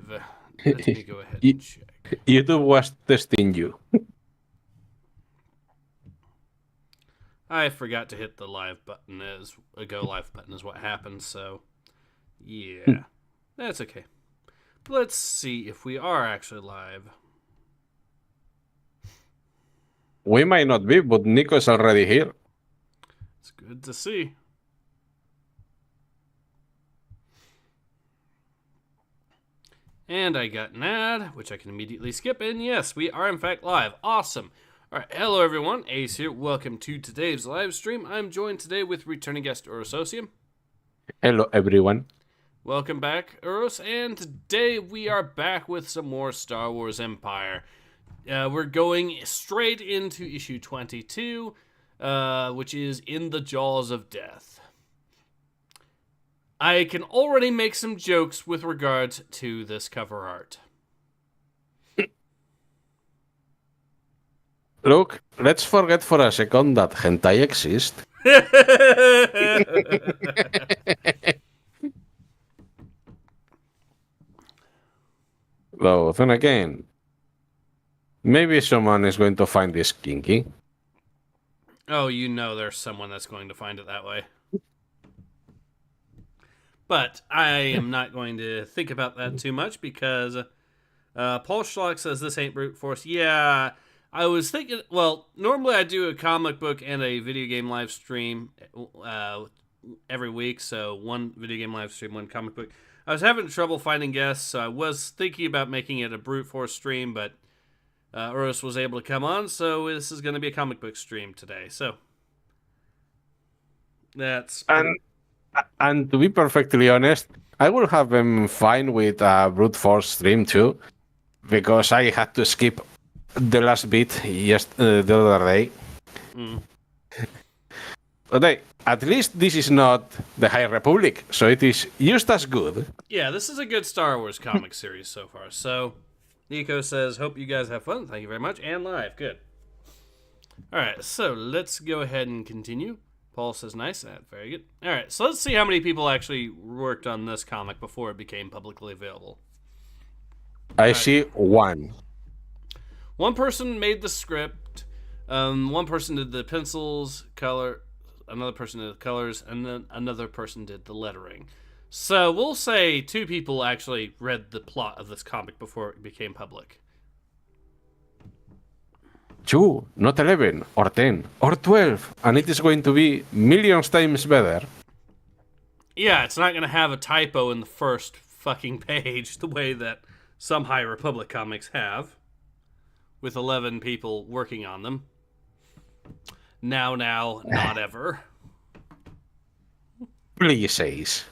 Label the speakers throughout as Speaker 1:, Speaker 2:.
Speaker 1: live. Let me go ahead
Speaker 2: You-
Speaker 1: and check.
Speaker 2: YouTube was testing you.
Speaker 1: I forgot to hit the live button a go live button is what happened, so yeah. That's okay. Let's see if we are actually live.
Speaker 2: We might not be, but Nico's already here.
Speaker 1: It's good to see. And I got an ad, which I can immediately skip, and yes, we are in fact live. Awesome. Alright, hello everyone, Ace here. Welcome to today's live stream. I'm joined today with returning guest Urosocium.
Speaker 2: Hello, everyone.
Speaker 1: Welcome back, Uros, and today we are back with some more Star Wars Empire. We're going straight into issue 22, which is In the Jaws of Death. I can already make some jokes with regards to this cover art.
Speaker 2: Look, let's forget for a second that hentai exists. Though, then again, maybe someone is going to find this kinky.
Speaker 1: Oh, you know there's someone that's going to find it that way. But I am not going to think about that too much because Paul Schlock says this ain't brute force. Yeah, I was thinking, well, normally I do a comic book and a video game live stream every week. So one video game live stream, one comic book. I was having trouble finding guests, so I was thinking about making it a brute force stream, but Uros was able to come on, so this is going to be a comic book stream today. So that's...
Speaker 2: And to be perfectly honest, I would have been fine with a brute force stream too, because I had to skip the last bit the other day. But at least this is not the High Republic, so it is just as good.
Speaker 1: Yeah, this is a good Star Wars comic series so far. So, Nico says, hope you guys have fun. Thank you very much. And live. Good. Alright, so let's go ahead and continue. Paul says, nice. Very good. Alright, so let's see how many people actually worked on this comic before it became publicly available.
Speaker 2: I see one.
Speaker 1: One person made the script. One person did the pencils, color. Another person did the colors. And then another person did the lettering. So we'll say 2 people actually read the plot of this comic before it became public.
Speaker 2: 2, not 11, or 10, or 12, and it is going to be millions times better.
Speaker 1: Yeah, it's not going to have a typo in the first fucking page the way that some High Republic comics have, with 11 people working on them. Now, not ever.
Speaker 2: Please, Ace.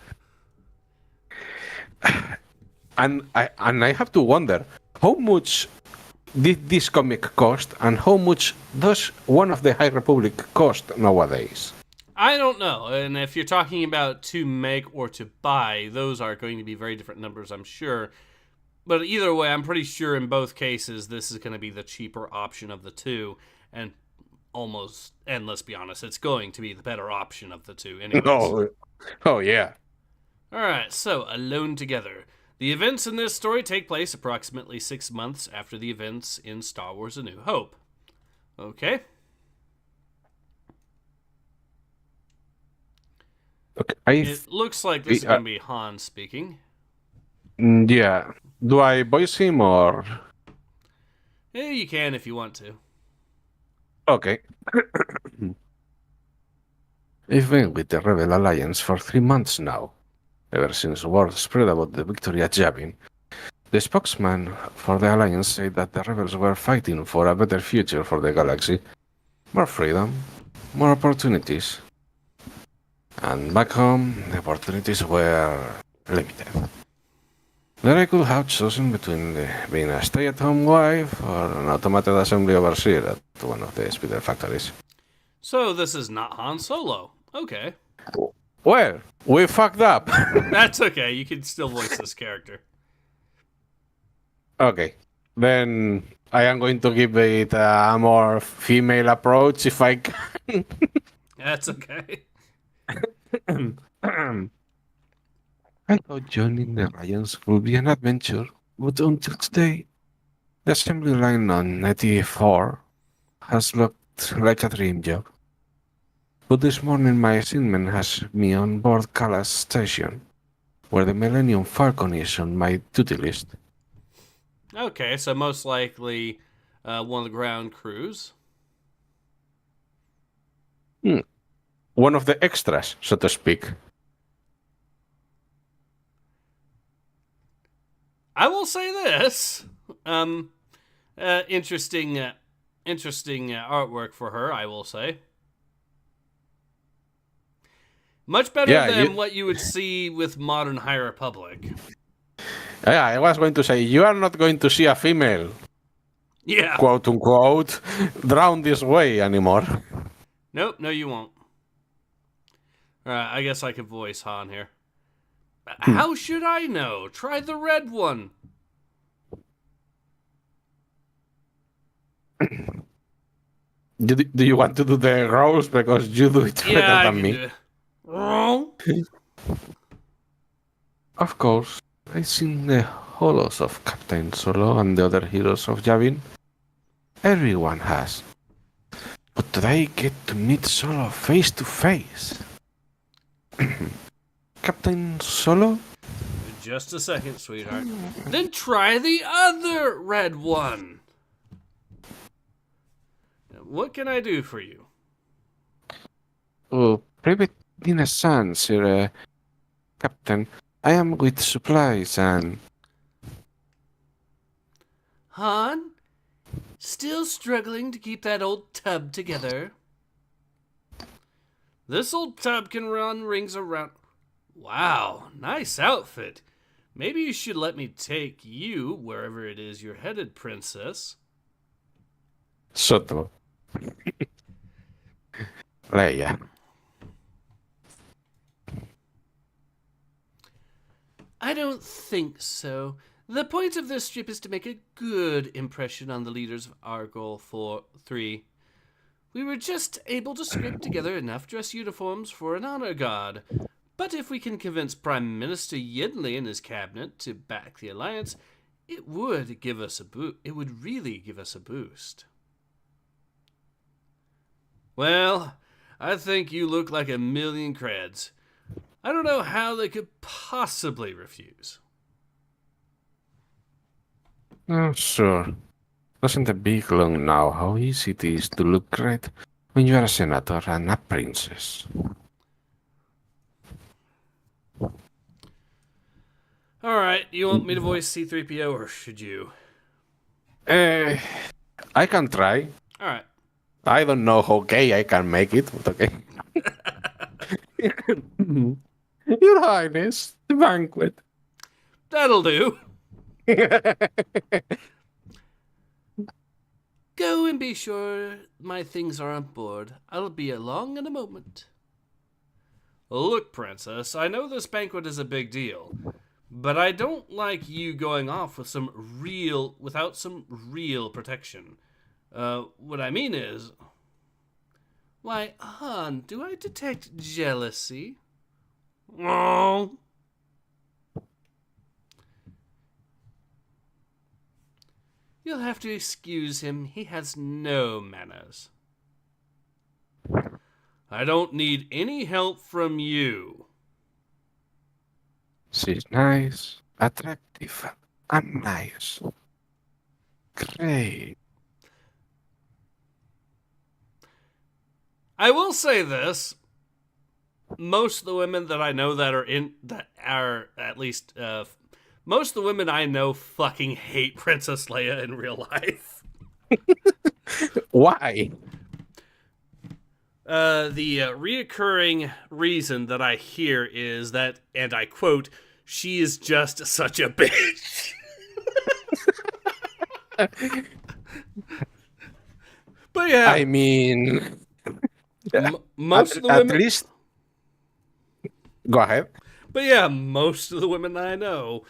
Speaker 2: And I have to wonder, how much did this comic cost, and how much does one of the High Republic cost nowadays?
Speaker 1: I don't know, and if you're talking about to make or to buy, those are going to be very different numbers, I'm sure. But either way, I'm pretty sure in both cases, this is going to be the cheaper option of the two, and let's be honest, it's going to be the better option of the two anyways.
Speaker 2: Oh yeah.
Speaker 1: Alright, so Alone Together. The events in this story take place approximately 6 months after the events in Star Wars A New Hope. Okay. It looks like this is going to be Han speaking.
Speaker 2: Yeah. Do I voice him or...?
Speaker 1: Yeah, you can if you want to.
Speaker 2: Okay. I've been with the Rebel Alliance for 3 months now. Ever since word spread about the victory at Yavin, the spokesman for the Alliance said that the rebels were fighting for a better future for the galaxy. More freedom, more opportunities. And back home, the opportunities were limited. Then I could have chosen between being a stay-at-home wife or an automated assembly overseer at one of the speeder factories.
Speaker 1: So this is not Han Solo. Okay.
Speaker 2: Well, we fucked up.
Speaker 1: That's okay. You can still voice this character.
Speaker 2: Okay. Then I am going to give it a more female approach if I can.
Speaker 1: That's okay.
Speaker 2: I thought joining the Alliance would be an adventure, but until today, the assembly line on 94 has looked like a dream job. But this morning my assignment has me on board Calais Station, where the Millennium Falcon is on my duty list.
Speaker 1: Okay, so most likely one of the ground crews.
Speaker 2: One of the extras, so to speak.
Speaker 1: I will say this. Interesting artwork for her, I will say. Much better than what you would see with modern High Republic.
Speaker 2: Yeah, I was going to say, you are not going to see a female, quote unquote, drown this way anymore.
Speaker 1: Nope, no you won't. Alright, I guess I could voice Han here. How should I know? Try the red one.
Speaker 2: Do you want to do the roles because you do it better than me? Of course, I've seen the holos of Captain Solo and the other heroes of Yavin. Everyone has. But today I get to meet Solo face to face. Captain Solo?
Speaker 1: Just a second, sweetheart. Then try the other red one. What can I do for you?
Speaker 2: Oh, Private Dina San, sir, Captain. I am with supplies and...
Speaker 1: Han? Still struggling to keep that old tub together? This old tub can run rings around... Wow, nice outfit. Maybe you should let me take you wherever it is you're headed, princess.
Speaker 2: Soto. Leia.
Speaker 1: I don't think so. The point of this trip is to make a good impression on the leaders of Argol 3. We were just able to scrape together enough dress uniforms for an honor guard. But if we can convince Prime Minister Yinli and his cabinet to back the alliance, it would give us a boost. It would really give us a boost. Well, I think you look like a million creds. I don't know how they could possibly refuse.
Speaker 2: Oh, sure. Doesn't a big long know how easy it is to look great when you are a senator and a princess?
Speaker 1: Alright, you want me to voice C-3PO or should you?
Speaker 2: I can try.
Speaker 1: Alright.
Speaker 2: I don't know how gay I can make it, but okay. Your Highness, the banquet.
Speaker 1: That'll do. Go and be sure my things are on board. I'll be along in a moment. Look, Princess, I know this banquet is a big deal, but I don't like you going off with without some real protection. What I mean is... Why, Han, do I detect jealousy? Oh. You'll have to excuse him. He has no manners. I don't need any help from you.
Speaker 2: She's nice, attractive, and nice. Great.
Speaker 1: I will say this. Most of the women that I know most of the women I know fucking hate Princess Leia in real life.
Speaker 2: Why?
Speaker 1: The reoccurring reason that I hear is that, and I quote, she is just such a bitch. But yeah.
Speaker 2: I mean...
Speaker 1: most of the women...
Speaker 2: At least... Go ahead.
Speaker 1: But yeah, most of the women I know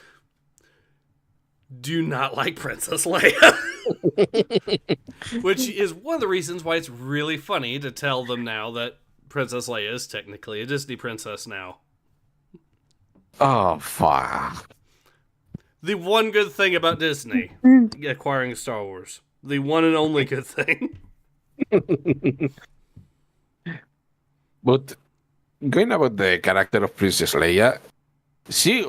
Speaker 1: do not like Princess Leia. Which is one of the reasons why it's really funny to tell them now that Princess Leia is technically a Disney princess now.
Speaker 2: Oh, fuck.
Speaker 1: The one good thing about Disney acquiring Star Wars. The one and only good thing.
Speaker 2: But going about the character of Princess Leia, she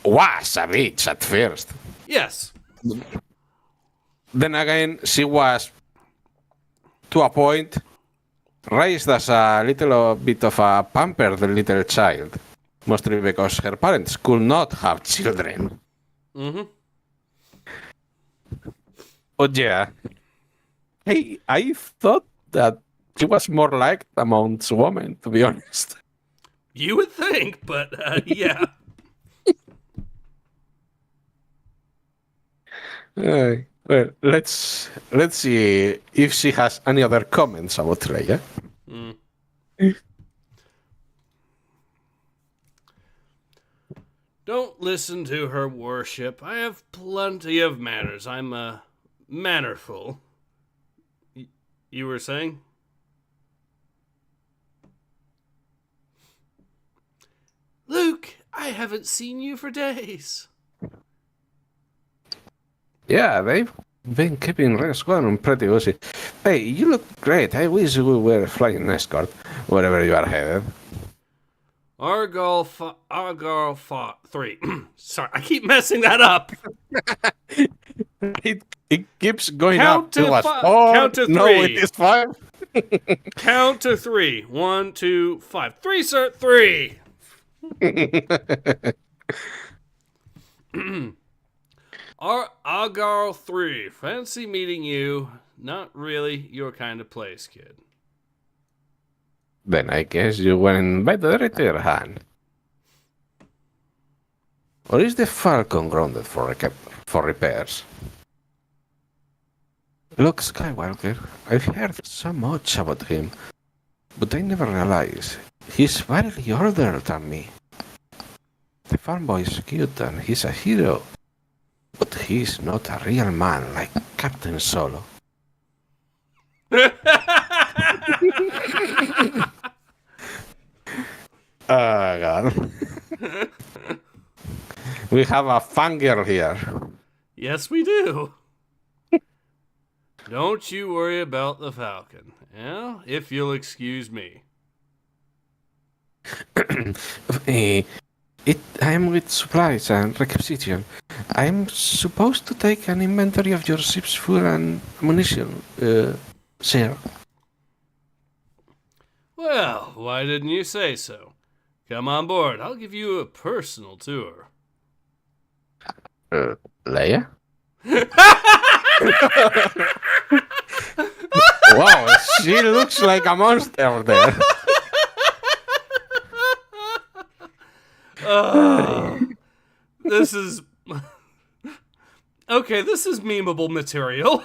Speaker 2: was a bitch at first.
Speaker 1: Yes.
Speaker 2: Then again, she was, to a point, raised as a little bit of a pampered little child. Mostly because her parents could not have children.
Speaker 1: Mm-hmm.
Speaker 2: But yeah, I thought that she was more liked amongst women, to be honest.
Speaker 1: You would think, but yeah.
Speaker 2: Well, let's see if she has any other comments about Leia.
Speaker 1: Mm. Don't listen to her worship. I have plenty of manners. I'm mannerful. You were saying? Luke, I haven't seen you for days.
Speaker 2: Yeah, they've been keeping Red Squadron pretty busy. Hey, you look great. I wish we were flying an escort wherever you are headed.
Speaker 1: Argyle 3. Sorry, I keep messing that up.
Speaker 2: It keeps going
Speaker 1: Count
Speaker 2: up.
Speaker 1: to
Speaker 2: It was
Speaker 1: fi-
Speaker 2: 4.
Speaker 1: count to
Speaker 2: No,
Speaker 1: 3.
Speaker 2: it is 5.
Speaker 1: Count to 3. 1, 2, 5. 3, sir. 3. Argyle 3. Fancy meeting you. Not really your kind of place, kid.
Speaker 2: Then I guess you were invited to return, Han. Or is the Falcon grounded for repairs? Look, Skywalker, I've heard so much about him, but I never realized he's very older than me. The farm boy is cute and he's a hero, but he's not a real man like Captain Solo. Oh, God. We have a fangirl here.
Speaker 1: Yes, we do. Don't you worry about the Falcon. Yeah, if you'll excuse me.
Speaker 2: I'm with supplies and requisition. I'm supposed to take an inventory of your ship's fuel and ammunition, sir.
Speaker 1: Well, why didn't you say so? Come on board. I'll give you a personal tour.
Speaker 2: Leia? Wow, she looks like a monster there.
Speaker 1: This is... Okay, this is memeable material.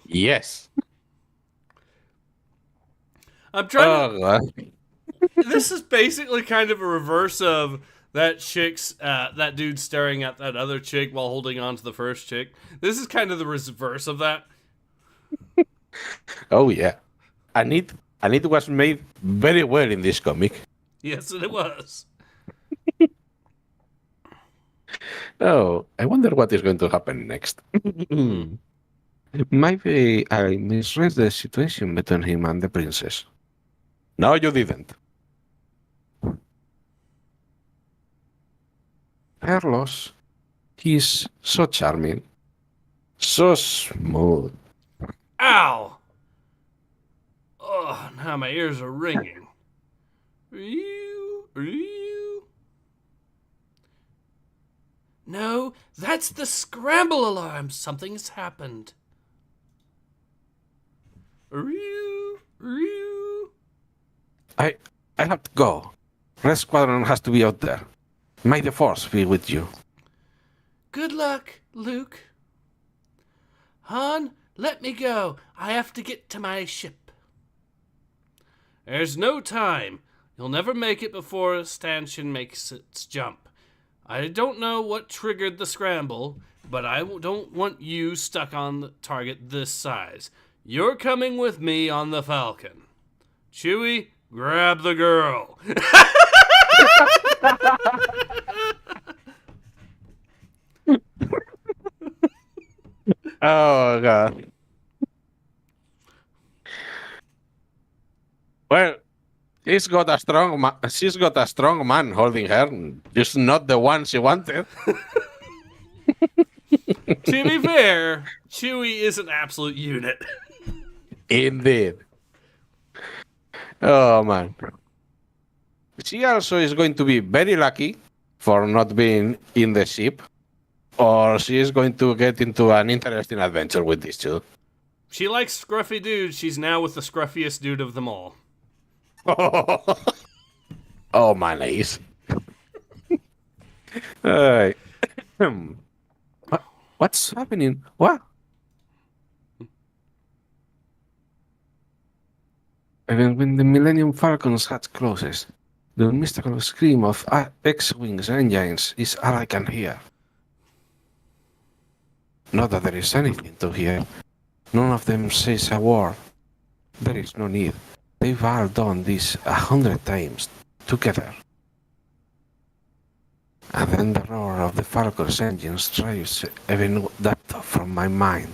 Speaker 2: Yes.
Speaker 1: I'm trying to... This is basically kind of a reverse of that chick's... that dude staring at that other chick while holding on to the first chick. This is kind of the reverse of that.
Speaker 2: Oh, yeah. And it was made very well in this comic.
Speaker 1: Yes, it was.
Speaker 2: Oh, I wonder what is going to happen next. Maybe I misread the situation between him and the princess. No, you didn't. Carlos, he's so charming. So smooth.
Speaker 1: Ow! Oh, now my ears are ringing. Ryu. No, that's the scramble alarm. Something's happened. Ryu.
Speaker 2: I have to go. Red Squadron has to be out there. May the Force be with you.
Speaker 1: Good luck, Luke. Han, let me go. I have to get to my ship. There's no time. You'll never make it before a stanchion makes its jump. I don't know what triggered the scramble, but I don't want you stuck on the target this size. You're coming with me on the Falcon. Chewie, grab the girl.
Speaker 2: Oh god. Well, she's got a strong man holding her, just not the one she wanted.
Speaker 1: To be fair, Chewie is an absolute unit.
Speaker 2: Indeed. Oh man. She also is going to be very lucky for not being in the ship, or she is going to get into an interesting adventure with these two.
Speaker 1: She likes scruffy dudes. She's now with the scruffiest dude of them all.
Speaker 2: Oh, my nice. Alright. What's happening? What? Even when the Millennium Falcon's hatch closes, the mystical scream of X-Wings engines is all I can hear. Not that there is anything to hear. None of them says a word. There is no need. They've all done this 100 times, together. And then the roar of the Falcon's engines drives even that from my mind.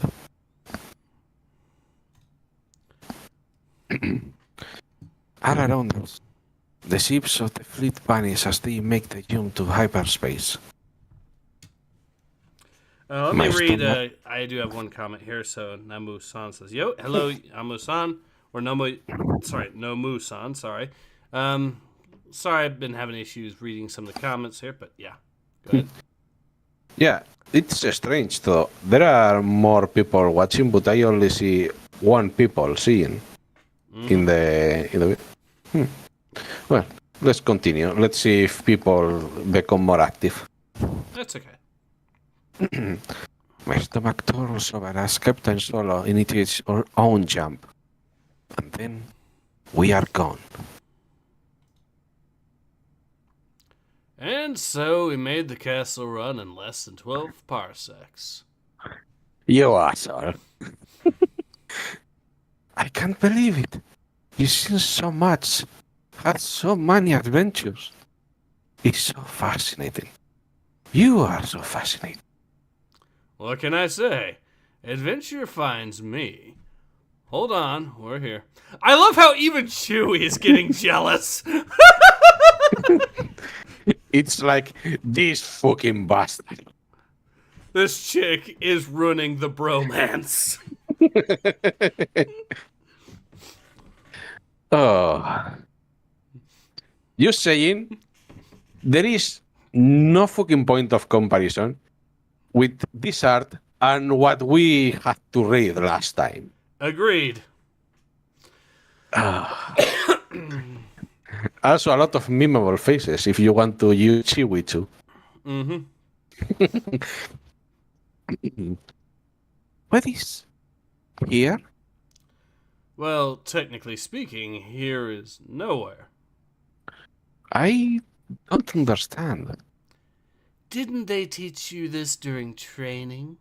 Speaker 2: All around us, the ships of the fleet vanish as they make the jump to hyperspace.
Speaker 1: Let me read. I do have one comment here. So Namu-san says, "Yo, hello, Namu-san, or Nomu-san. Sorry, sorry, I've been having issues reading some of the comments here, but yeah, go ahead."
Speaker 2: Yeah, it's strange though. There are more people watching, but I only see one people seeing in the. Well, let's continue. Let's see if people become more active.
Speaker 1: That's okay.
Speaker 2: My stomach turns over as Captain Solo initiates our own jump. And then we are gone.
Speaker 1: And so we made the castle run in less than 12 parsecs.
Speaker 2: You asshole. I can't believe it. You've seen so much, had so many adventures. It's so fascinating. You are so fascinating.
Speaker 1: What can I say? Adventure finds me. Hold on, we're here. I love how even Chewie is getting jealous.
Speaker 2: It's like this fucking bastard.
Speaker 1: This chick is ruining the bromance.
Speaker 2: Oh. You saying there is no fucking point of comparison with this art and what we had to read last time.
Speaker 1: Agreed.
Speaker 2: Also, a lot of memeable faces if you want to use Chewie too. What is here?
Speaker 1: Well, technically speaking, here is nowhere.
Speaker 2: I don't understand.
Speaker 1: Didn't they teach you this during training?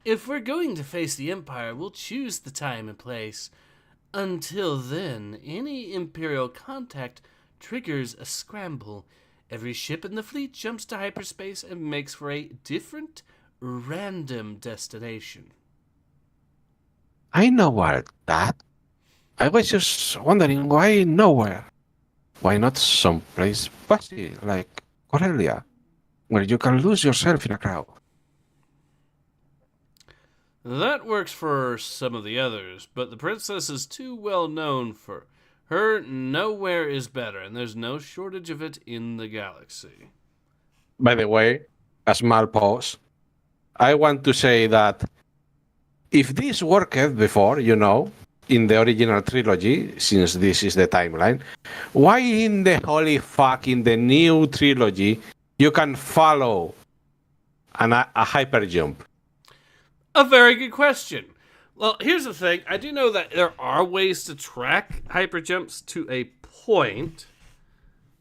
Speaker 1: If we're going to face the Empire, we'll choose the time and place. Until then, any Imperial contact triggers a scramble. Every ship in the fleet jumps to hyperspace and makes for a different, random destination.
Speaker 2: I know what that. I was just wondering why nowhere. Why not someplace fuzzy like Corellia, where you can lose yourself in a crowd?
Speaker 1: That works for some of the others, but the princess is too well known for her. Nowhere is better, and there's no shortage of it in the galaxy.
Speaker 2: By the way, a small pause. I want to say that if this worked before, in the original trilogy, since this is the timeline, why in the holy fuck in the new trilogy you can follow a hyper jump?
Speaker 1: A very good question. Well, here's the thing. I do know that there are ways to track hyper jumps to a point.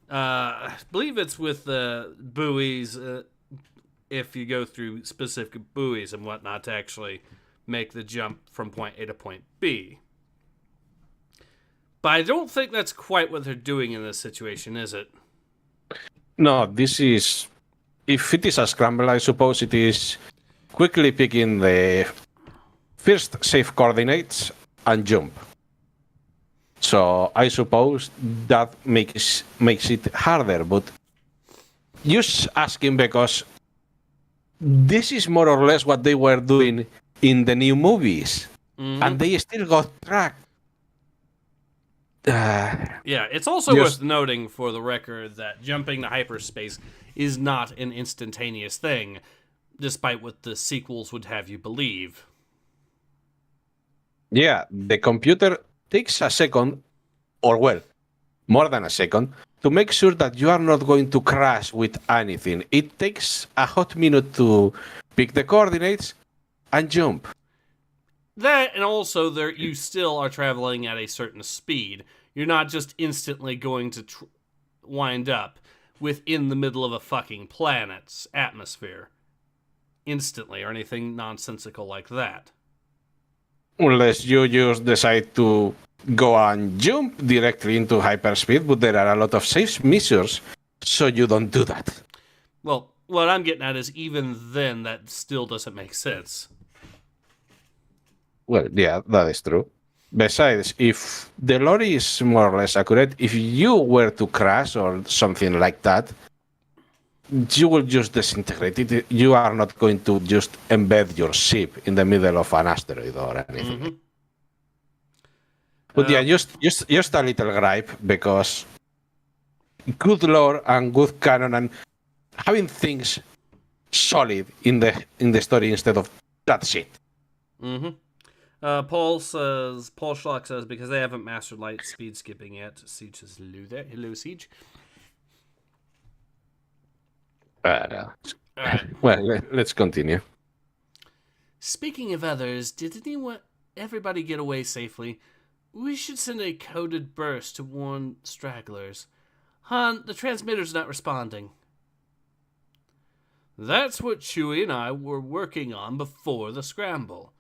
Speaker 1: I believe it's with the buoys, if you go through specific buoys and whatnot to actually make the jump from point A to point B. But I don't think that's quite what they're doing in this situation, is it?
Speaker 2: No, this is... If it is a scramble, I suppose it is quickly picking the first safe coordinates and jump. So I suppose that makes it harder, but just asking because this is more or less what they were doing in the new movies, and they still got tracked.
Speaker 1: Yeah, it's also worth noting for the record that jumping to hyperspace is not an instantaneous thing, despite what the sequels would have you believe.
Speaker 2: Yeah, the computer takes a second, or well, more than a second, to make sure that you are not going to crash with anything. It takes a hot minute to pick the coordinates and jump.
Speaker 1: That, and also you still are traveling at a certain speed. You're not just instantly going to wind up within the middle of a fucking planet's atmosphere. Instantly, or anything nonsensical like that.
Speaker 2: Unless you just decide to go and jump directly into hyperspeed, but there are a lot of safe measures, so you don't do that.
Speaker 1: Well, what I'm getting at is even then, that still doesn't make sense.
Speaker 2: Well, yeah, that is true. Besides, if the lore is more or less accurate, if you were to crash or something like that, you will just disintegrate it. You are not going to just embed your ship in the middle of an asteroid or anything. But yeah, just a little gripe, because good lore and good canon and having things solid in the story instead of that shit.
Speaker 1: Paul Schlock says, because they haven't mastered light speed skipping yet. Siege says hello there. Hello, Siege.
Speaker 2: All right. Well, let's continue.
Speaker 1: Speaking of others, did everybody get away safely? We should send a coded burst to warn stragglers. Han, the transmitter's not responding. That's what Chewie and I were working on before the scramble.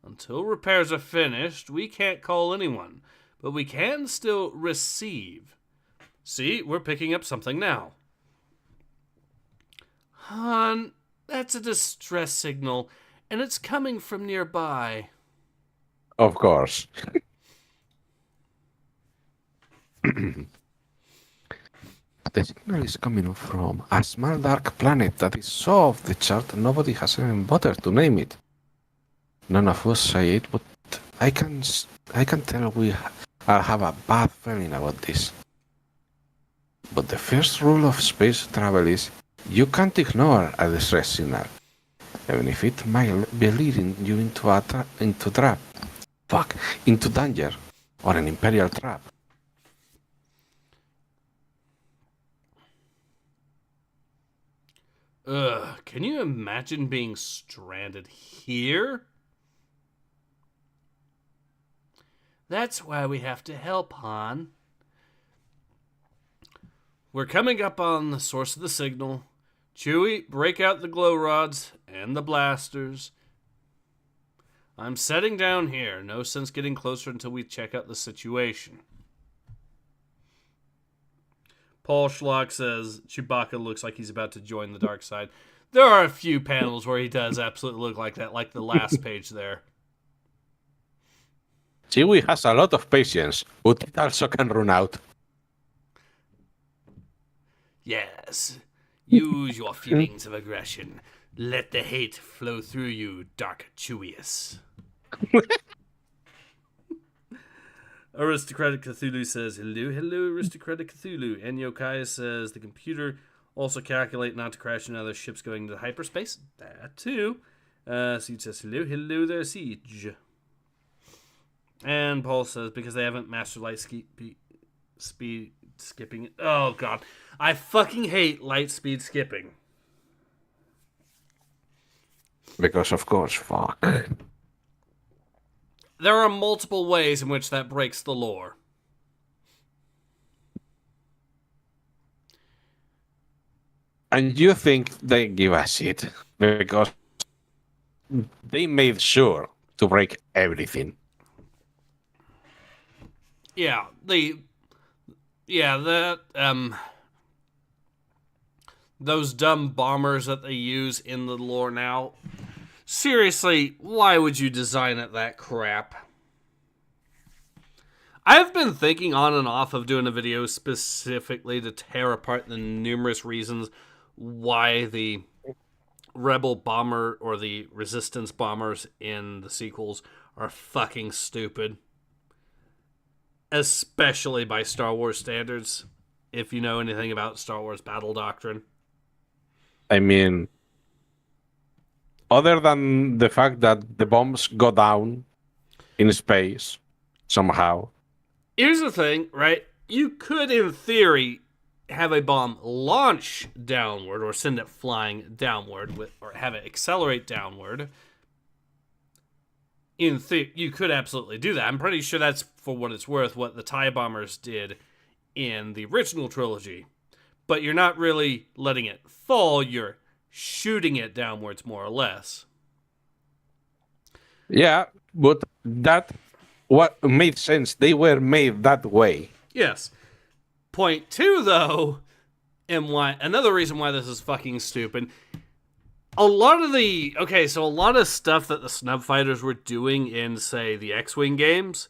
Speaker 1: Until repairs are finished, we can't call anyone, but we can still receive. See, we're picking up something now. Han, that's a distress signal, and it's coming from nearby.
Speaker 2: Of course. The signal is coming from a small dark planet that is so off the chart nobody has even bothered to name it. None of us say it, but I can tell we all have a bad feeling about this. But the first rule of space travel is you can't ignore a distress signal, even if it might be leading you into danger, or an Imperial trap.
Speaker 1: Can you imagine being stranded here? That's why we have to help, Han. We're coming up on the source of the signal. Chewie, break out the glow rods and the blasters. I'm setting down here. No sense getting closer until we check out the situation. Paul Schlock says Chewbacca looks like he's about to join the dark side. There are a few panels where he does absolutely look like that, like the last page there.
Speaker 2: Chewie has a lot of patience, but it also can run out.
Speaker 1: Yes. Use your feelings of aggression. Let the hate flow through you, Dark Chewius. Aristocratic Cthulhu says, hello, Aristocratic Cthulhu. And Yokai says, the computer also calculate not to crash into other ships going into hyperspace. That too. Siege says, hello there, Siege. And Paul says, because they haven't mastered light speed skipping. Oh, God. I fucking hate light speed skipping.
Speaker 2: Because, of course, fuck.
Speaker 1: There are multiple ways in which that breaks the lore.
Speaker 2: And you think they give a shit because they made sure to break everything.
Speaker 1: Those dumb bombers that they use in the lore now, Seriously, why would you design it that crap? I've been thinking on and off of doing a video specifically to tear apart the numerous reasons why the Rebel bomber or the Resistance bombers in the sequels are fucking stupid. Especially by Star Wars standards, if you know anything about Star Wars battle doctrine.
Speaker 2: I mean, other than the fact that the bombs go down in space somehow.
Speaker 1: Here's the thing, right? You could, in theory, have a bomb launch downward or send it flying downward or have it accelerate downward. You could absolutely do that. I'm pretty sure that's, for what it's worth, what the TIE bombers did in the original trilogy. But you're not really letting it fall, you're shooting it downwards more or less.
Speaker 2: Yeah, but that what made sense. They were made that way.
Speaker 1: Yes. Point two, though, and another reason why this is fucking stupid. A lot of stuff that the snub fighters were doing in, say, the X-Wing games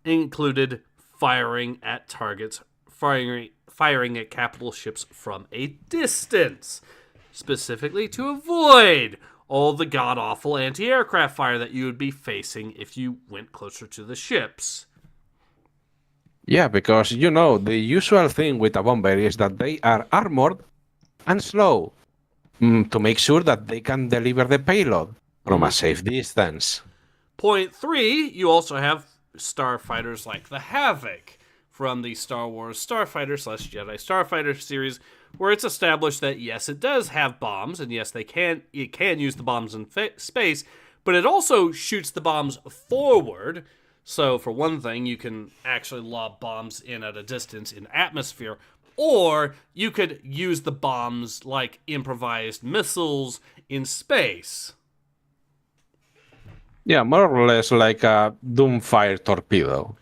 Speaker 1: included firing at targets, firing at capital ships from a distance, specifically to avoid all the god-awful anti-aircraft fire that you would be facing if you went closer to the ships.
Speaker 2: Yeah, because, the usual thing with a bomber is that they are armored and slow to make sure that they can deliver the payload from a safe distance.
Speaker 1: Point three, you also have starfighters like the Havoc from the Star Wars Starfighter / Jedi Starfighter series, where it's established that yes, it does have bombs, and yes, it can use the bombs in space, but it also shoots the bombs forward. So for one thing, you can actually lob bombs in at a distance in atmosphere, or you could use the bombs like improvised missiles in space.
Speaker 2: Yeah, more or less like a Doomfire torpedo.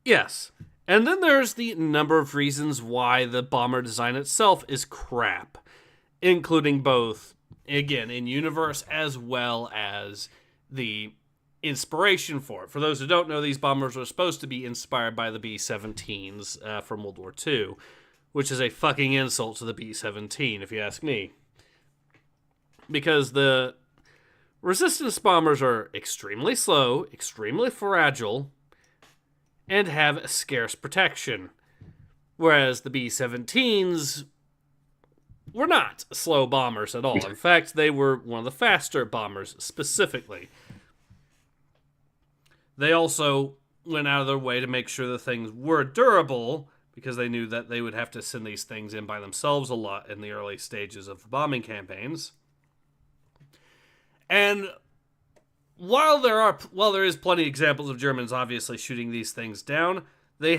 Speaker 1: Yes. And then there's the number of reasons why the bomber design itself is crap, including both, again, in-universe as well as the inspiration for it. For those who don't know, these bombers were supposed to be inspired by the B-17s from World War II, which is a fucking insult to the B-17, if you ask me. Because the Resistance bombers are extremely slow, extremely fragile, and have scarce protection. Whereas the B-17s were not slow bombers at all. In fact, they were one of the faster bombers, specifically. They also went out of their way to make sure the things were durable, because they knew that they would have to send these things in by themselves a lot in the early stages of the bombing campaigns. And while there is plenty of examples of Germans obviously shooting these things down, they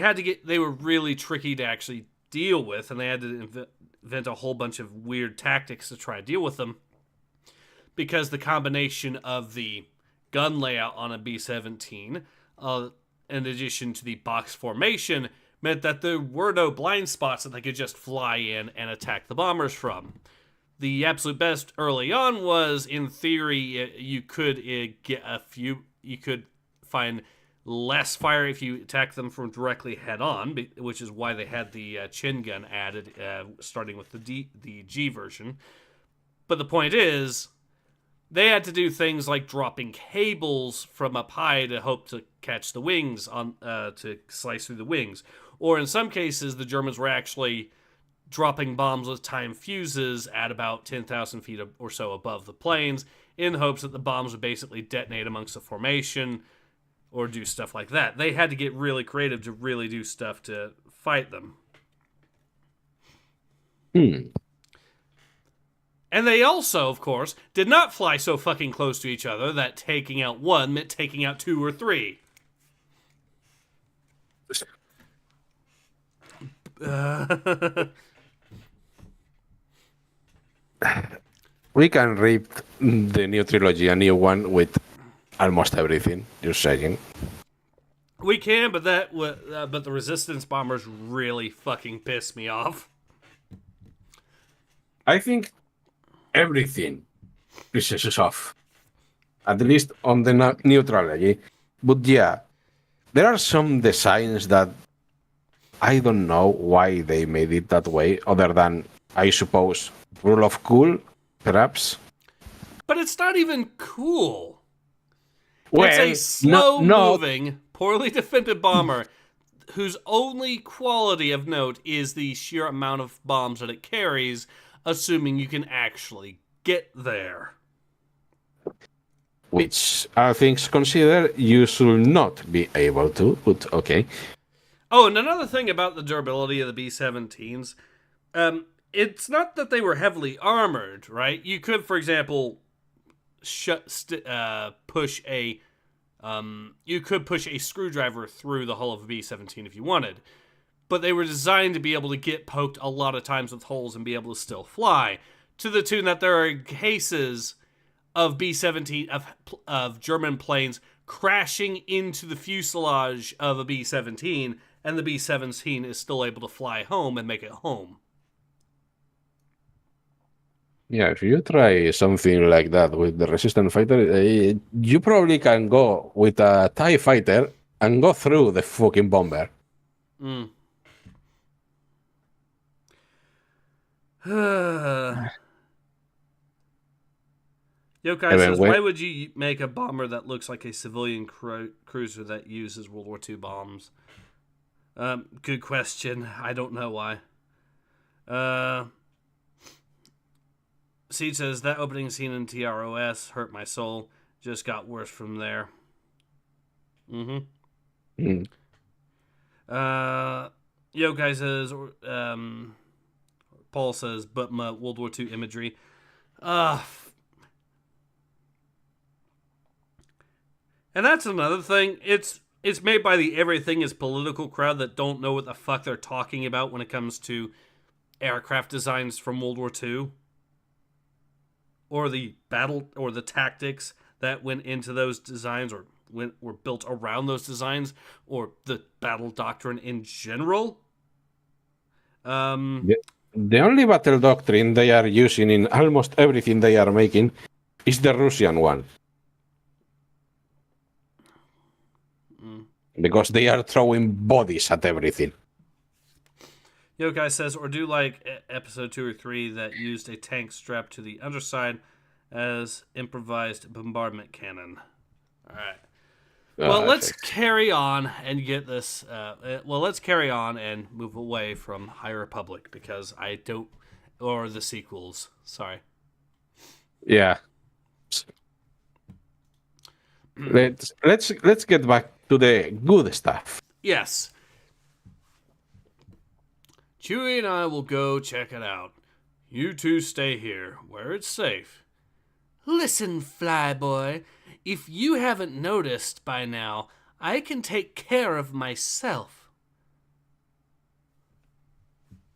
Speaker 1: were really tricky to actually deal with, and they had to invent a whole bunch of weird tactics to try to deal with them, because the combination of the gun layout on a B-17, in addition to the box formation, meant that there were no blind spots that they could just fly in and attack the bombers from. The absolute best early on was, in theory, you could find less fire if you attack them from directly head on, which is why they had the chin gun added, starting with the G version. But the point is, they had to do things like dropping cables from up high to hope to catch the wings to slice through the wings. Or in some cases, the Germans were actually dropping bombs with timed fuses at about 10,000 feet or so above the planes, in hopes that the bombs would basically detonate amongst the formation or do stuff like that. They had to get really creative to really do stuff to fight them. And they also, of course, did not fly so fucking close to each other that taking out one meant taking out two or three.
Speaker 2: We can read the new trilogy, a new one, with almost everything you're saying.
Speaker 1: We can, but but the Resistance bombers really fucking piss me off.
Speaker 2: I think everything pisses us off. at least on the neutrality. But yeah, there are some designs that I don't know why they made it that way, other than, I suppose, rule of cool, perhaps.
Speaker 1: But it's not even cool. It's a
Speaker 2: Well, no,
Speaker 1: slow-moving, poorly defended bomber whose only quality of note is the sheer amount of bombs that it carries, assuming you can actually get there.
Speaker 2: which are things considered you should not be able to, but okay.
Speaker 1: Oh, and another thing about the durability of the B-17s, it's not that they were heavily armored, right? You could, for example, push a screwdriver through the hull of a B-17 if you wanted, but they were designed to be able to get poked a lot of times with holes and be able to still fly, to the tune that there are cases of B-17 of German planes crashing into the fuselage of a B-17, and the B-17 is still able to fly home and make it home.
Speaker 2: Yeah, if you try something like that with the resistant fighter, you probably can go with a TIE fighter and go through the fucking bomber.
Speaker 1: Yokai says, why would you make a bomber that looks like a civilian cruiser that uses World War II bombs? Good question. I don't know why. Seed says, that opening scene in TROS hurt my soul. Just got worse from there. Yokai says, Paul says, but my World War II imagery. And that's another thing. It's made by the everything is political crowd that don't know what the fuck they're talking about when it comes to aircraft designs from World War II. Or the battle or the tactics that went into those designs or were built around those designs, or the battle doctrine in general.
Speaker 2: The only battle doctrine they are using in almost everything they are making is the Russian one. Because they are throwing bodies at everything.
Speaker 1: Yokai says, or do like episode 2 or 3 that used a tank strapped to the underside as improvised bombardment cannon. All right. Well, let's carry on and get this. Let's carry on and move away from High Republic because I don't, or the sequels. Sorry.
Speaker 2: Yeah. Let's get back to the good stuff.
Speaker 1: Yes. Chewie and I will go check it out. You two stay here, where it's safe. Listen, Flyboy, if you haven't noticed by now, I can take care of myself.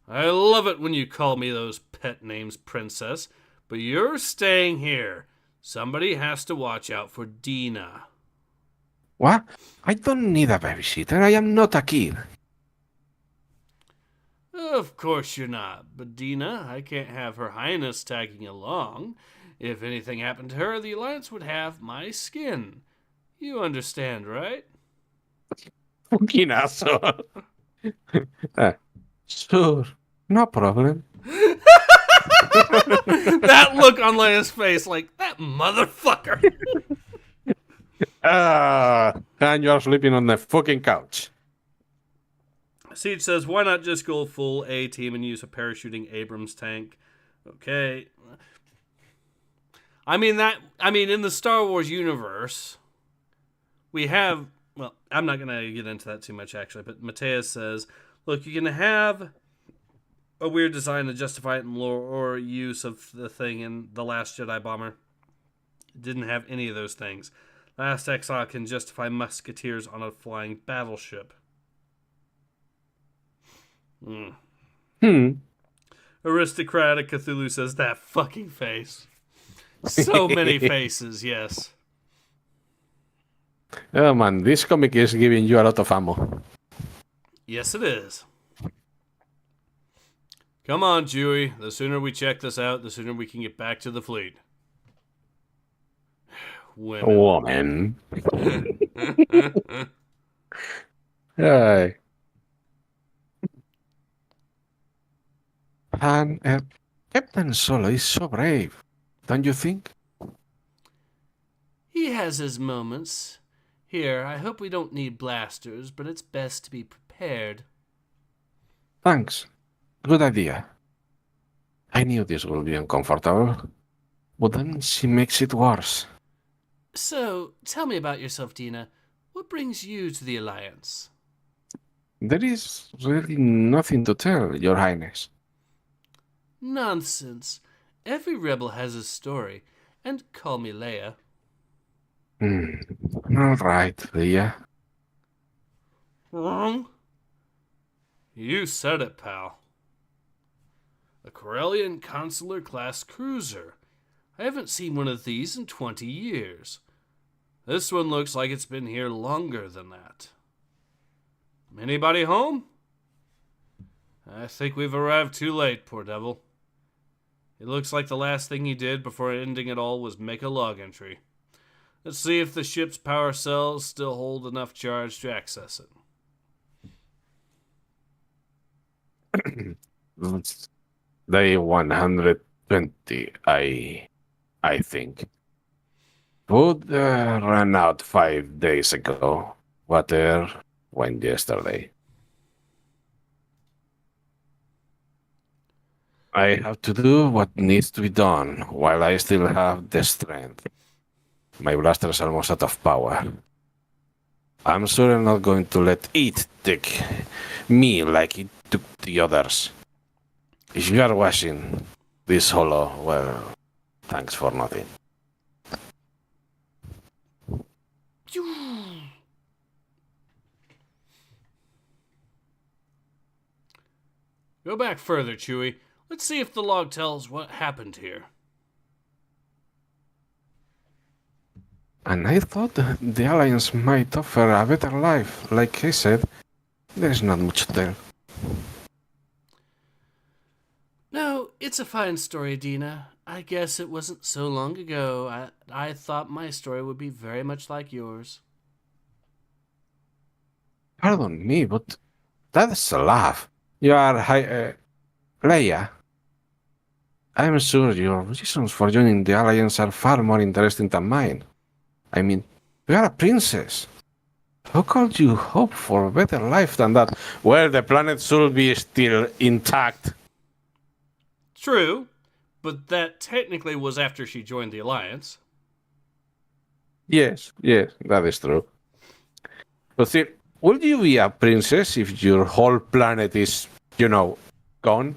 Speaker 1: I love it when you call me those pet names, Princess, but you're staying here. Somebody has to watch out for Dina.
Speaker 2: What? I don't need a babysitter. I am not a kid.
Speaker 1: Of course you're not, but Dina, I can't have Her Highness tagging along. If anything happened to her, the Alliance would have my skin. You understand, right?
Speaker 2: Fucking asshole. Sure, no problem.
Speaker 1: That look on Leia's face, like, that motherfucker.
Speaker 2: And you're sleeping on the fucking couch.
Speaker 1: Siege says, why not just go full A-team and use a parachuting Abrams tank? Okay. I mean, in the Star Wars universe, we have, well, I'm not going to get into that too much, actually, but Mateus says, look, you can have a weird design to justify it in lore or use of the thing in The Last Jedi Bomber. It didn't have any of those things. Last Exile can justify musketeers on a flying battleship. Aristocratic Cthulhu says, that fucking face. So many faces, yes.
Speaker 2: Oh man, this comic is giving you a lot of ammo.
Speaker 1: Yes, it is. Come on, Chewie. The sooner we check this out, the sooner we can get back to the fleet. women.
Speaker 2: Aye. And Captain Solo is so brave, don't you think?
Speaker 1: He has his moments. Here, I hope we don't need blasters, but it's best to be prepared.
Speaker 2: Thanks. Good idea. I knew this would be uncomfortable, but then she makes it worse.
Speaker 1: So, tell me about yourself, Dina. What brings you to the Alliance?
Speaker 2: There is really nothing to tell, Your Highness.
Speaker 1: Nonsense. Every rebel has a story. And call me Leia.
Speaker 2: All right, Leia.
Speaker 1: Wrong? You said it, pal. A Corellian Consular class cruiser. I haven't seen one of these in 20 years. This one looks like it's been here longer than that. Anybody home? I think we've arrived too late, poor devil. It looks like the last thing he did before ending it all was make a log entry. Let's see if the ship's power cells still hold enough charge to access
Speaker 2: it. Day 120, I think. Food ran out 5 days ago. Water went yesterday. I have to do what needs to be done while I still have the strength. My blaster's almost out of power. I'm sure I'm not going to let it take me like it took the others. If you are washing this hollow, well, thanks for nothing.
Speaker 1: Go back further, Chewie. Let's see if the log tells what happened here.
Speaker 2: And I thought the Alliance might offer a better life. Like I said, there's not much to tell.
Speaker 1: No, it's a fine story, Dina. I guess it wasn't so long ago. I thought my story would be very much like yours.
Speaker 2: Pardon me, but that's a laugh. You are Leia. I'm sure your reasons for joining the Alliance are far more interesting than mine. I mean, you are a princess. How could you hope for a better life than that, where the planet should be still intact?
Speaker 1: True, but that technically was after she joined the Alliance.
Speaker 2: Yes, that is true. But still, would you be a princess if your whole planet is, gone?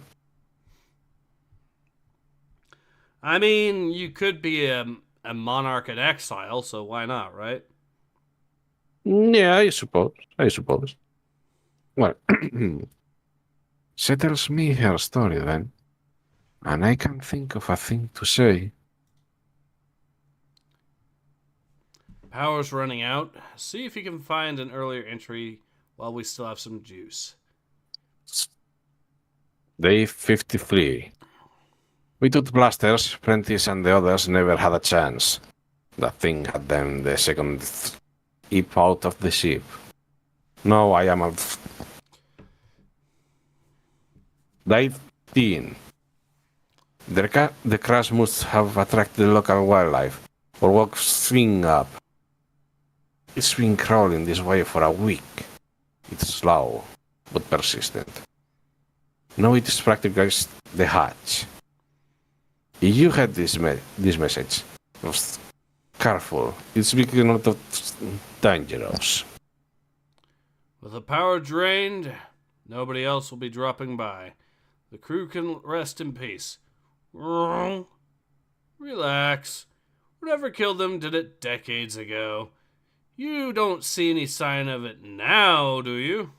Speaker 1: I mean, you could be a monarch in exile, so why not, right?
Speaker 2: Yeah, I suppose. Well, she tells me her story then, and I can think of a thing to say.
Speaker 1: Power's running out. See if you can find an earlier entry while we still have some juice.
Speaker 2: Day 53. We took blasters, Prentice and the others never had a chance. That thing had them the second heap out of the ship. No, I am a... Day 15. The crash must have attracted local wildlife, or woke thing up. It's been crawling this way for a week. It's slow, but persistent. Now it is practically the hatch. If you had this message, was careful. It's becoming a lot dangerous.
Speaker 1: With the power drained, nobody else will be dropping by. The crew can rest in peace. Relax. Whatever killed them did it decades ago. You don't see any sign of it now, do you?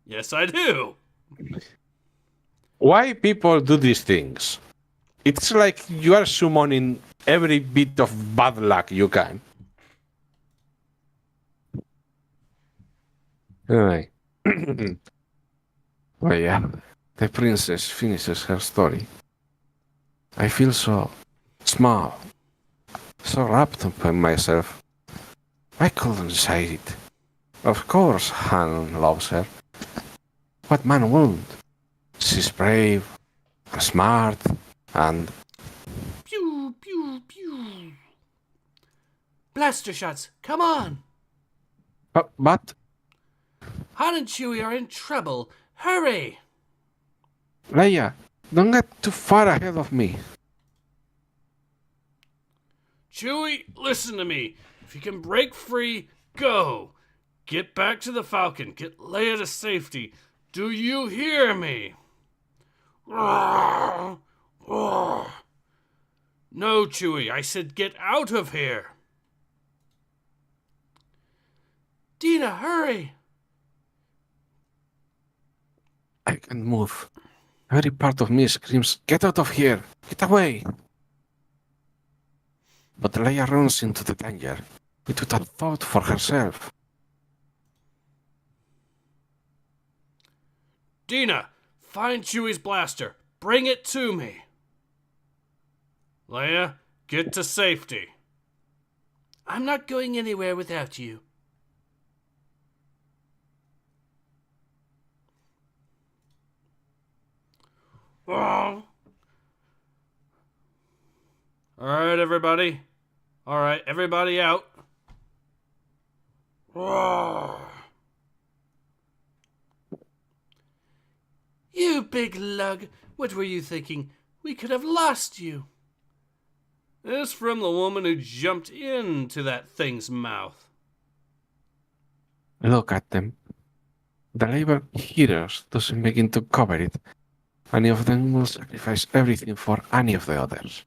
Speaker 1: Yes, I do.
Speaker 2: Why people do these things? It's like you are summoning every bit of bad luck you can. Anyway. Well, yeah, the princess finishes her story. I feel so small, so wrapped up in myself. I couldn't say it. Of course, Han loves her. What man won't? She's brave, smart, and...
Speaker 1: Pew, pew, pew. Blaster shots, come on!
Speaker 2: But...
Speaker 1: Han and Chewie are in trouble. Hurry!
Speaker 2: Leia, don't get too far ahead of me.
Speaker 1: Chewie, listen to me. If you can break free, go. Get back to the Falcon. Get Leia to safety. Do you hear me? No, Chewie, I said get out of here. Dina, hurry.
Speaker 2: I can't move. Every part of me screams, get out of here! Get away! But Leia runs into the danger, without a thought for herself.
Speaker 1: Dina, find Chewie's blaster. Bring it to me. Leia, get to safety. I'm not going anywhere without you. Oh. All right, everybody. All right, everybody out. Oh. You big lug. What were you thinking? We could have lost you. This from the woman who jumped into that thing's mouth.
Speaker 2: Look at them. The labor heroes doesn't begin to cover it. Any of them will sacrifice everything for any of the others.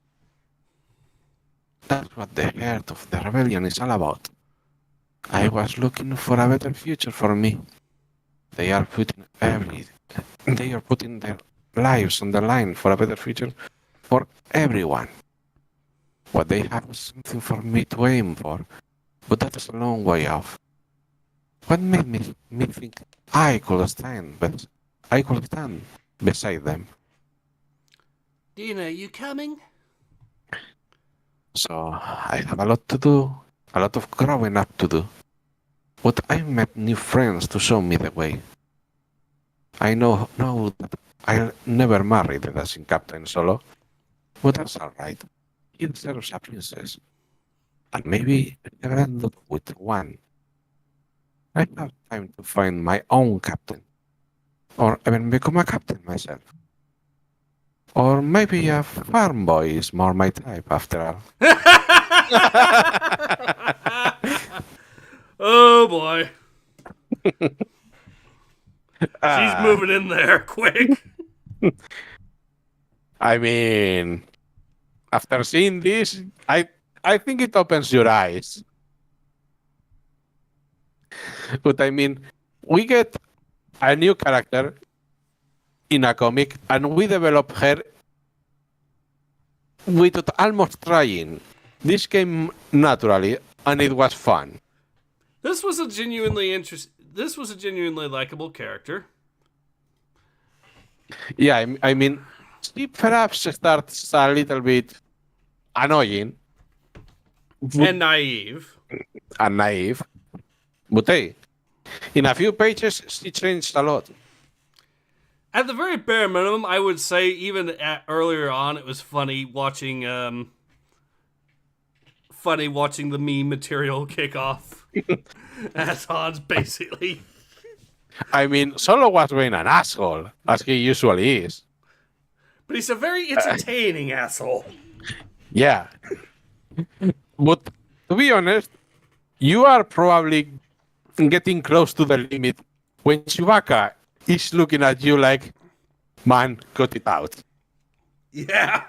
Speaker 2: That's what the heart of the rebellion is all about. I was looking for a better future for me. They are putting their lives on the line for a better future for everyone. What they have is something for me to aim for, but that is a long way off. What made me think I could stand beside them?
Speaker 1: Dina, you coming?
Speaker 2: So I have a lot to do, a lot of growing up to do. But I met new friends to show me the way. I know that I'll never marry the dancing Captain Solo, but that's alright. He deserves a princess. And maybe I'll end up with one. I have time to find my own captain. Or even become a captain myself. Or maybe a farm boy is more my type after all.
Speaker 1: Oh boy. She's moving in there quick.
Speaker 2: I mean, after seeing this, I think it opens your eyes. But I mean, we get a new character in a comic and we develop her without almost trying. This came naturally and it was fun.
Speaker 1: This was a genuinely likable character.
Speaker 2: Yeah, I mean, she perhaps starts a little bit annoying.
Speaker 1: And naive.
Speaker 2: And naive. But hey, in a few pages, she changed a lot.
Speaker 1: At the very bare minimum, I would say even earlier on, it was funny watching the meme material kick off. As Han's basically.
Speaker 2: I mean, Solo was being an asshole, as he usually is.
Speaker 1: But he's a very entertaining asshole.
Speaker 2: Yeah. But to be honest, you are probably getting close to the limit when Chewbacca is looking at you like, man, cut it out.
Speaker 1: Yeah.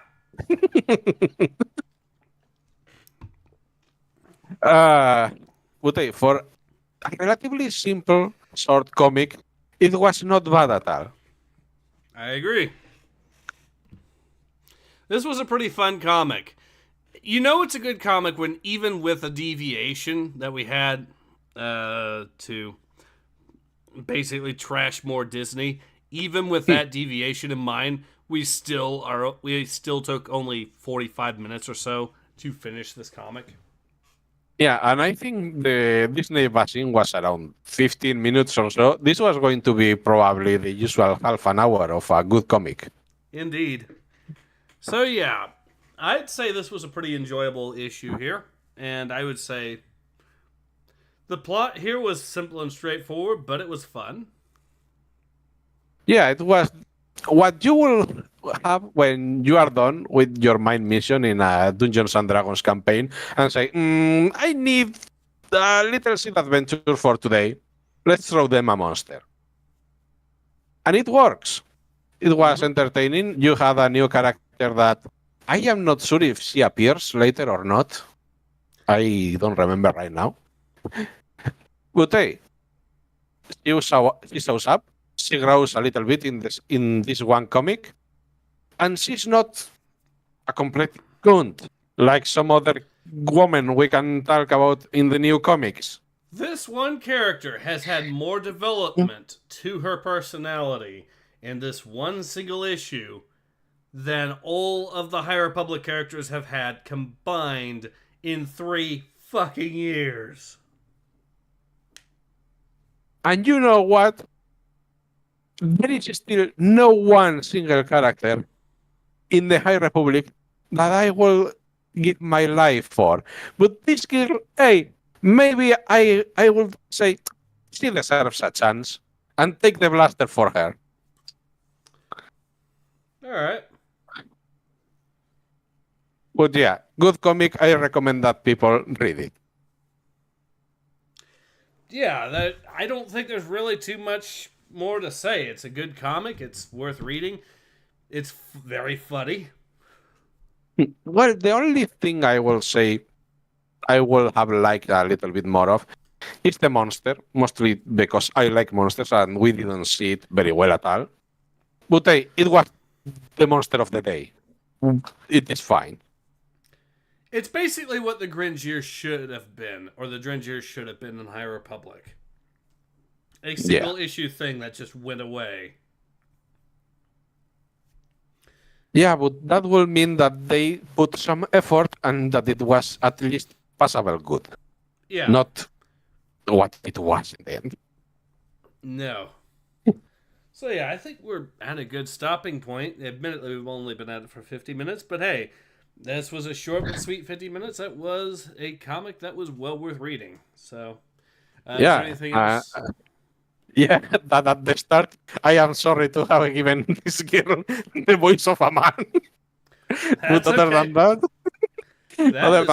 Speaker 2: But hey, for a relatively simple short comic, it was not bad at all.
Speaker 1: I agree. This was a pretty fun comic. You know it's a good comic when even with a deviation that we had to basically trash more Disney, even with that deviation in mind, we still took only 45 minutes or so to finish this comic.
Speaker 2: Yeah, and I think the Disney bashing was around 15 minutes or so. This was going to be probably the usual half an hour of a good comic.
Speaker 1: Indeed. So yeah, I'd say this was a pretty enjoyable issue here, and I would say the plot here was simple and straightforward, but it was fun.
Speaker 2: Yeah, it was what you will have when you are done with your main mission in a Dungeons and Dragons campaign and say, I need a little seed adventure for today. Let's throw them a monster. And it works. It was entertaining. You had a new character that I am not sure if she appears later or not. I don't remember right now. But hey, she shows up. She grows a little bit in this one comic, and she's not a complete cunt like some other woman we can talk about in the new comics.
Speaker 1: This one character has had more development to her personality in this one single issue than all of the High Republic characters have had combined in 3 fucking years.
Speaker 2: And you know what? There is still no one single character in the High Republic that I will give my life for. But this girl, hey, maybe I will say she deserves a chance and take the blaster for her.
Speaker 1: All right.
Speaker 2: But yeah, good comic. I recommend that people read it.
Speaker 1: Yeah, I don't think there's really too much more to say. It's a good comic. It's worth reading. It's very funny.
Speaker 2: Well, the only thing I will say I will have liked a little bit more of is the monster, mostly because I like monsters and we didn't see it very well at all. But hey, it was the monster of the day. It is fine.
Speaker 1: It's basically what the Gringier should have been, or the Dringier should have been in High Republic. A single issue thing that just went away.
Speaker 2: Yeah, but that will mean that they put some effort and that it was at least passable good.
Speaker 1: Yeah.
Speaker 2: Not what it was in the end.
Speaker 1: No. So yeah, I think we're at a good stopping point. Admittedly, we've only been at it for 50 minutes, but hey, this was a short but sweet 50 minutes. That was a comic that was well worth reading. So, is there anything else?
Speaker 2: Yeah, that at the start, I am sorry to have given this girl the voice of a man. But other than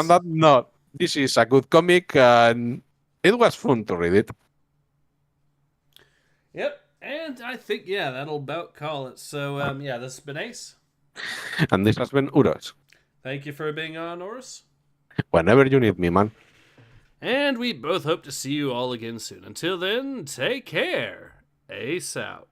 Speaker 2: that, no. This is a good comic, and it was fun to read it.
Speaker 1: Yep, and I think, that'll about call it. So, this has been Ace.
Speaker 2: And this has been Uros.
Speaker 1: Thank you for being on, Oris.
Speaker 2: Whenever you need me, man.
Speaker 1: And we both hope to see you all again soon. Until then, take care. Ace out.